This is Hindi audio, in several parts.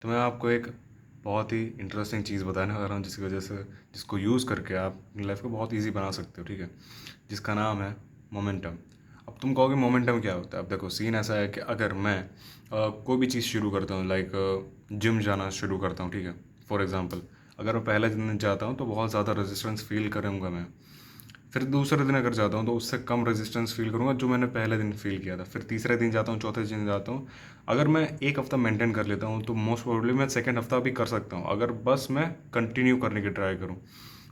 तो मैं आपको एक बहुत ही इंटरेस्टिंग चीज़ बताने वाला हूँ जिसकी वजह से जिसको यूज़ करके आप अपनी लाइफ को बहुत इजी बना सकते हो, ठीक है। जिसका नाम है मोमेंटम। अब तुम कहोगे मोमेंटम क्या होता है। अब देखो सीन ऐसा है कि अगर मैं कोई भी चीज़ शुरू करता हूँ, लाइक जिम जाना शुरू करता हूँ, ठीक है। फॉर एग्ज़ाम्पल, अगर मैं पहले दिन जाता हूँ तो बहुत ज़्यादा रेजिस्टेंस फील करूँगा मैं। फिर दूसरे दिन अगर जाता हूँ तो उससे कम रेजिस्टेंस फील करूँगा जो मैंने पहले दिन फील किया था। फिर तीसरे दिन जाता हूँ, चौथे दिन जाता हूँ। अगर मैं एक हफ़्ता मेंटेन कर लेता हूँ तो मोस्ट प्रोबेबली मैं सेकंड हफ़्ता भी कर सकता हूँ, अगर बस मैं कंटिन्यू करने की ट्राई करूँ।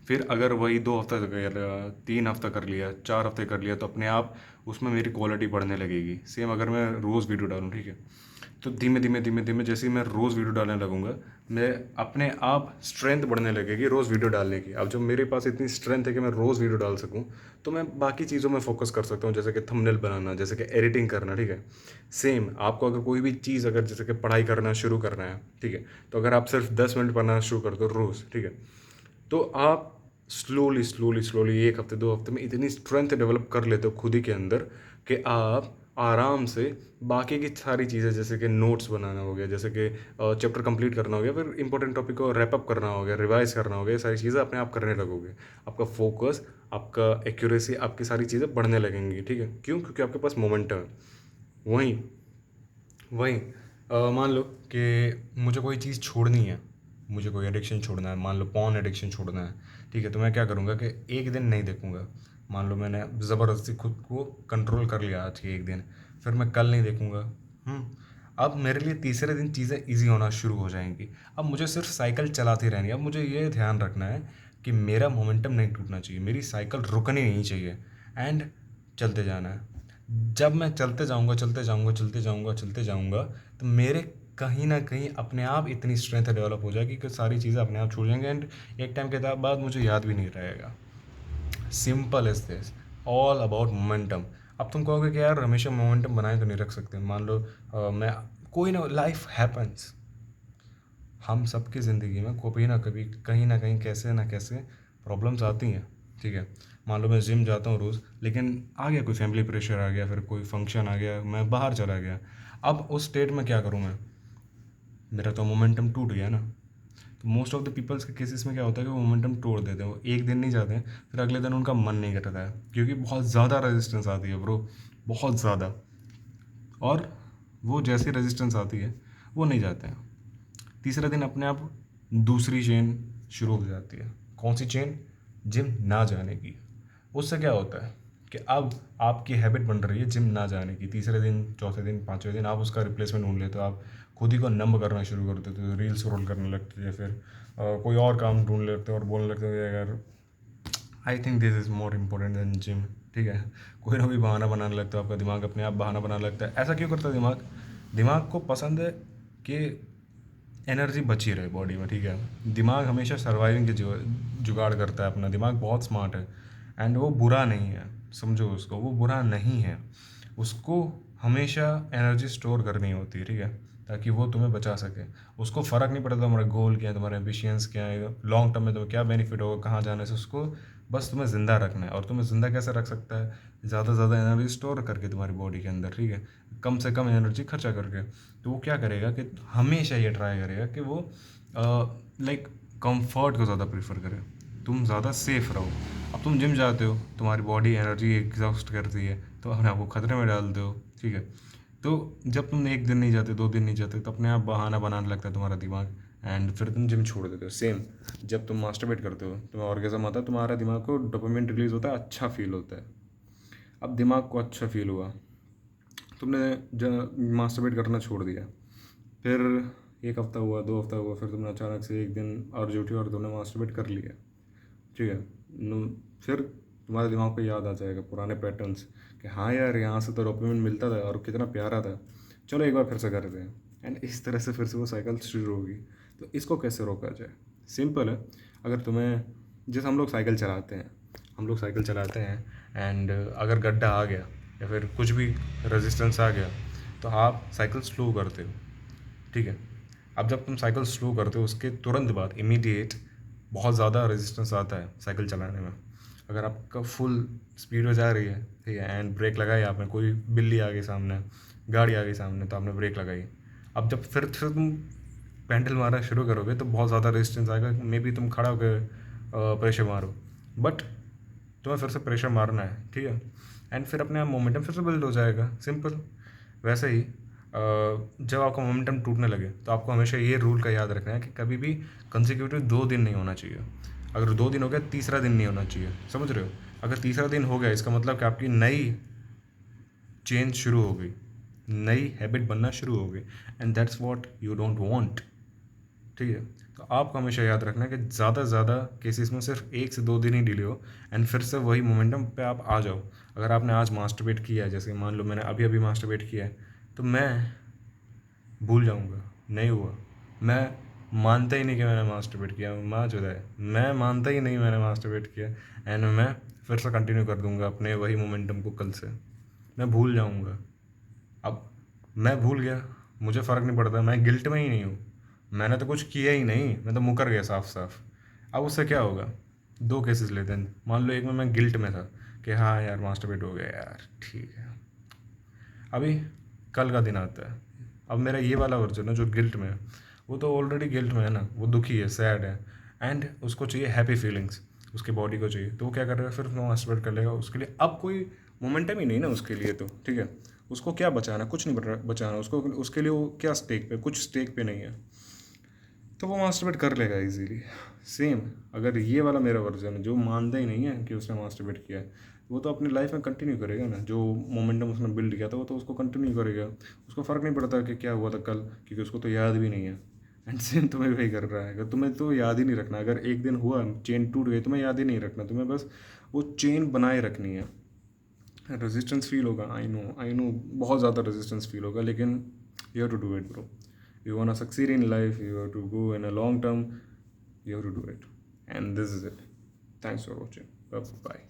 फिर अगर वही 2 हफ्ता कर लिया, 3 हफ्ता कर लिया, 4 हफ्ते कर लिया, तो अपने आप उसमें मेरी क्वालिटी बढ़ने लगेगी। सेम अगर मैं रोज़ वीडियो डालूँ, ठीक है। तो धीमे धीमे धीमे धीमे जैसे ही मैं रोज़ वीडियो डालने लगूंगा, मैं अपने आप स्ट्रेंथ बढ़ने लगेगी रोज़ वीडियो डालने की। अब जब मेरे पास इतनी स्ट्रेंथ है कि मैं रोज़ वीडियो डाल सकूं, तो मैं बाकी चीज़ों में फोकस कर सकता हूं, जैसे कि थंबनेल बनाना, जैसे कि एडिटिंग करना, ठीक है। सेम आपको अगर कोई भी चीज़, अगर जैसे कि पढ़ाई करना शुरू करना है, ठीक है, तो अगर आप सिर्फ 10 मिनट पढ़ना शुरू कर दो रोज़, ठीक है, तो आप स्लोली स्लोली स्लोली 1 हफ्ते 2 हफ्ते में इतनी स्ट्रेंथ डेवलप कर लेते हो खुद ही के अंदर कि आप आराम से बाकी की सारी चीज़ें, जैसे कि नोट्स बनाना हो गया, जैसे कि चैप्टर कंप्लीट करना हो गया, फिर इंपॉर्टेंट टॉपिक को रैप अप करना हो गया, रिवाइज करना हो गया, ये सारी चीज़ें अपने आप करने लगोगे। आपका फोकस, आपका एक्यूरेसी, आपकी सारी चीज़ें बढ़ने लगेंगी, ठीक है। क्यों? क्योंकि आपके पास मोमेंटम है। वहीं वहीं मान लो कि मुझे कोई चीज़ छोड़नी है, मुझे कोई एडिक्शन छोड़ना है, मान लो पॉर्न एडिक्शन छोड़ना है, ठीक है। तो मैं क्या करूँगा कि एक दिन नहीं देखूँगा। मान लो मैंने ज़बरदस्ती खुद को कंट्रोल कर लिया आज के एक दिन, फिर मैं कल नहीं देखूँगा। अब मेरे लिए तीसरे दिन चीज़ें ईजी होना शुरू हो जाएंगी। अब मुझे सिर्फ साइकिल चलाती रहनी है। अब मुझे ये ध्यान रखना है कि मेरा मोमेंटम नहीं टूटना चाहिए, मेरी साइकिल रुकनी नहीं चाहिए, एंड चलते जाना है। जब मैं चलते जाऊँगा चलते जाऊँगा चलते जाऊँगा चलते जाऊँगा, तो मेरे कहीं ना कहीं अपने आप इतनी स्ट्रेंथ डेवलप हो जाएगी कि सारी चीज़ें अपने आप छूट जाएंगी, एंड एक टाइम के बाद मुझे याद भी नहीं रहेगा। Simple is this, all about momentum. अब तुम कहोगे कि यार हमेशा मोमेंटम बनाए तो नहीं रख सकते। मान लो मैं कोई ना, लाइफ हैपन्स, हम सबकी ज़िंदगी में कभी ना कभी कहीं ना कैसे प्रॉब्लम्स आती हैं, ठीक है। मान लो मैं जिम जाता हूँ रोज़, लेकिन आ गया कोई फैमिली प्रेशर, आ गया फिर कोई फंक्शन आ गया, मैं बाहर चला गया। अब उस स्टेट में क्या करूँ मैं? मेरा तो मोमेंटम टूट गया ना। तो मोस्ट ऑफ द पीपल्स के केसेस में क्या होता है कि वो मोमेंटम तोड़ देते हैं। वो एक दिन नहीं जाते हैं, फिर अगले दिन उनका मन नहीं करता है, क्योंकि बहुत ज़्यादा रेजिस्टेंस आती है ब्रो, बहुत ज़्यादा। और वो जैसी रेजिस्टेंस आती है, वो नहीं जाते हैं। तीसरे दिन अपने आप दूसरी चेन शुरू हो जाती है। कौन सी चेन? जिम ना जाने की। उससे क्या होता है कि अब आपकी हैबिट बन रही है जिम ना जाने की। तीसरे दिन, चौथे दिन, पाँचवें दिन आप उसका रिप्लेसमेंट ढूंढ लेते हो। आप खुद ही को नंब करना शुरू कर देते हो, रील्स रोल करने लगते हो, या फिर कोई और काम ढूंढ लेते हो और बोलने लगते हो यार I think this is more important then gym, ठीक है। कोई ना कोई बहाना बनाने लगता है, आपका दिमाग अपने आप बहाना बनाने लगता है। ऐसा क्यों करता है दिमाग? दिमाग को पसंद है कि एनर्जी बची रहे बॉडी में, ठीक है। दिमाग हमेशा सर्वाइविंग के जुगाड़ करता है। अपना दिमाग बहुत स्मार्ट है, एंड वो बुरा नहीं है। समझो उसको, वो बुरा नहीं है। उसको हमेशा एनर्जी स्टोर करनी होती है, ठीक है, ताकि वो तुम्हें बचा सके। उसको फ़र्क नहीं पड़ता तुम्हारा गोल क्या है, तुम्हारे एम्बिशंस क्या है, लॉन्ग टर्म में तुम्हें क्या बेनिफिट होगा, कहाँ जाने से। उसको बस तुम्हें ज़िंदा रखना है। और तुम्हें ज़िंदा कैसे रख सकता है? ज़्यादा से ज़्यादा एनर्जी स्टोर करके तुम्हारी बॉडी के अंदर, ठीक है, कम से कम एनर्जी खर्चा करके। तो वो क्या करेगा कि हमेशा ये ट्राई करेगा कि वो लाइक कंफर्ट को ज़्यादा प्रीफर करे, तुम ज़्यादा सेफ रहो। अब तुम जिम जाते हो, तुम्हारी बॉडी एनर्जी एग्जॉस्ट करती है, तो अपने आप को खतरे में डालते हो, ठीक है। तो जब तुम एक दिन नहीं जाते, 2 दिन नहीं जाते, तो अपने आप बहाना बनाने लगता है तुम्हारा दिमाग, एंड फिर तुम जिम छोड़ देते हो। सेम जब तुम मास्टरबेट करते हो, तुम्हें ऑर्गेज़म आता है, तुम्हारा दिमाग को डोपामिन रिलीज होता है, अच्छा फील होता है। अब दिमाग को अच्छा फील हुआ, तुमने मास्टरबेट करना छोड़ दिया। फिर 1 हफ्ता हुआ, 2 हफ्ता हुआ, फिर तुमने अचानक से एक दिन अर्ज उठी और तुमने मास्टरबेट कर लिया, ठीक है। फिर तुम्हारे दिमाग को याद आ जाएगा पुराने पैटर्न्स कि हाँ यार, यहाँ से तो डोपामिन मिलता था और कितना प्यारा था, चलो एक बार फिर से करते हैं। एंड इस तरह से फिर से वो साइकिल शुरू होगी। तो इसको कैसे रोका जाए? सिंपल है। अगर तुम्हें, जैसे हम लोग साइकिल चलाते हैं, एंड अगर गड्ढा आ गया या फिर कुछ भी रेजिस्टेंस आ गया, तो आप साइकिल स्लो करते हो, ठीक है। अब जब तुम साइकिल स्लो करते हो, उसके तुरंत बाद इमीडिएट बहुत ज़्यादा रेजिस्टेंस आता है साइकिल चलाने में। अगर आपका फुल स्पीड में जा रही है, ठीक है, एंड ब्रेक लगाई आपने, कोई बिल्ली आ गई सामने, गाड़ी आ गई सामने, तो आपने ब्रेक लगाई। अब जब फिर तुम पेंडल मारना शुरू करोगे तो बहुत ज़्यादा रेजिस्टेंस आएगा, मे बी तुम खड़ा होकर प्रेशर मारो, बट तुम्हें फिर से प्रेशर मारना है, ठीक है, एंड फिर अपने आप मोमेंटम फिर से बिल्ड हो जाएगा, सिंपल। वैसे ही जब आपका मोमेंटम टूटने लगे तो आपको हमेशा ये रूल का याद रखना है कि कभी भी कंसेक्यूटिव 2 दिन नहीं होना चाहिए। अगर 2 दिन हो गया, तीसरा दिन नहीं होना चाहिए, समझ रहे हो? अगर तीसरा दिन हो गया, इसका मतलब कि आपकी नई चेंज शुरू हो गई, नई हैबिट बनना शुरू हो गई, and that's what you don't want, ठीक है। तो आपको हमेशा याद रखना है कि ज़्यादा से ज़्यादा केसेस में सिर्फ 1 से 2 दिन ही डिले हो, एंड फिर से वही मोमेंटम पे आप आ जाओ। अगर आपने आज मास्टरबेट किया है, जैसे मान लो मैंने अभी अभी मास्टरबेट किया है, तो मैं भूल जाऊँगा, नहीं हुआ, मैं मानता ही नहीं कि मैंने मास्टरबेट किया, माँ चुदा है, मैं मानता ही नहीं मैंने मास्टरबेट किया, एंड मैं फिर से कंटिन्यू कर दूँगा अपने वही मोमेंटम को कल से, मैं भूल जाऊँगा। अब मैं भूल गया, मुझे फ़र्क नहीं पड़ता, मैं गिल्ट में ही नहीं हूँ, मैंने तो कुछ किया ही नहीं, मैं तो मुकर गया साफ साफ। अब उससे क्या होगा? 2 केसेस लेते हैं, मान लो एक में मैं गिल्ट में था कि हाँ यार मास्टरबेट हो गया यार, ठीक है, अभी कल का दिन आता है, अब मेरा ये वाला वर्जन है जो गिल्ट में है, वो तो ऑलरेडी गिल्ट में है ना, वो दुखी है, सैड है, एंड उसको चाहिए हैप्पी फीलिंग्स, उसकी बॉडी को चाहिए, तो वो क्या कर रहा है, फिर मास्टरबेट कर लेगा उसके लिए। अब कोई मोमेंटम ही नहीं ना उसके लिए, तो ठीक है, उसको क्या बचाना, कुछ नहीं बचाना उसको, उसके लिए वो क्या स्टेक पे, कुछ स्टेक पे नहीं है, तो वो मास्टरबेट कर लेगा इजीली। सेम अगर ये वाला मेरा वर्जन है जो मानता ही नहीं है कि उसने मास्टरबेट किया है, वो तो अपनी लाइफ में कंटिन्यू करेगा ना, जो मोमेंटम उसने बिल्ड किया था वो तो उसको कंटिन्यू करेगा, उसको फ़र्क नहीं पड़ता कि क्या हुआ था कल, क्योंकि उसको तो याद भी नहीं है। एंड सेम तुम्हें वही कर रहा है, अगर तुम्हें तो याद ही नहीं रखना, अगर एक दिन हुआ चेन टूट गई, तुम्हें याद ही नहीं रखना, तुम्हें बस वो चेन बनाए रखनी है। रेजिस्टेंस फील होगा, आई नो बहुत ज़्यादा रेजिस्टेंस फील होगा, लेकिन you have to do it bro. You want to succeed in life, you have to go in a long term, you have to do it, and this is it. Thanks for watching. Bye bye.